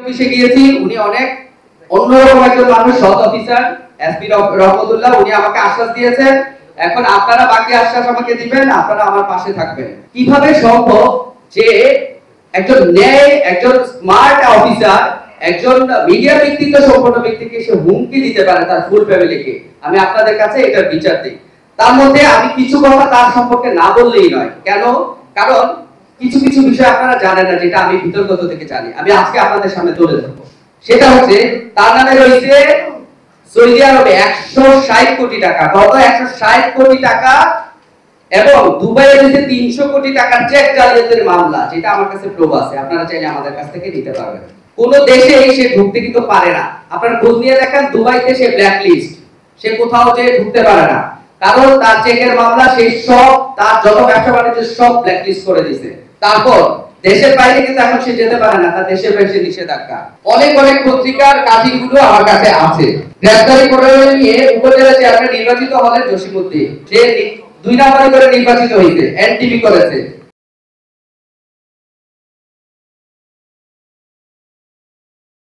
অফিসে গিয়েছি, উনি অনেক অন্যরকম একজন মানুষ, সৎ অফিসার এসপি রহমতুল্লাহ। উনি আমাকে আশ্বাস দিয়েছেন, এখন আপনারা বাকি আশ্বাস আমাকে দিবেন, আপনারা আমার পাশে থাকবেন। কিভাবে সম্ভব যে একজন ন্যায়, একজন স্মার্ট অফিসার, একজন মিডিয়া ব্যক্তিত্ব সম্পন্ন ব্যক্তিকে সে হুমকি দিতে পারে তার ফুল ফ্যামিলিকে? আমি আপনাদের কাছে এটার বিচার দিই। তার মধ্যে আমি কিছু কথা তার সম্পর্কে না বললেই নয়। কেন? কারণ কিছু কিছু বিষয় আপনারা জানেন না, যেটা আমি ভিতরগত থেকে জানি। আমি আজকে আপনাদের সামনে তুলে ধরবো। সেটা হচ্ছে, তার নামে রয়েছে সৌদি আরবে 160 কোটি টাকা, গত 160 কোটি টাকা, এবং দুবাইয়ে রয়েছে 300 কোটি টাকার চেক জালিয়াতির মামলা, যেটা আমার কাছে প্রুফ আছে। আপনারা চাইলে আমাদের কাছ থেকে নিতে পারবেন। কোন দেশে সে ঢুকতে কিন্তু পারে না। আপনারা খোঁজ নিয়ে দেখেন, দুবাইতে সে ব্ল্যাক লিস্ট, সে কোথাও যে ঢুকতে পারে না, কারণ তার চেকের মামলা সেই সব, তার যত ব্যবসা বাণিজ্য সব ব্ল্যাক লিস্ট করে দিয়েছে। তারপর দেশের বাইরে কিন্তু এখন সে যেতে পারে না, তার দেশের বাইরে নিষেধাজ্ঞা। অনেক অনেক পত্রিকার কাটিংগুলো আমার কাছে আছে। গ্রেফতারি করে নিয়ে উপজেলা চেয়ারম্যান নির্বাচিত হলেন জসিমউদ্দিন, সে 2 নম্বরে করে নির্বাচিত হয়েছে, এনটিভি করেছে।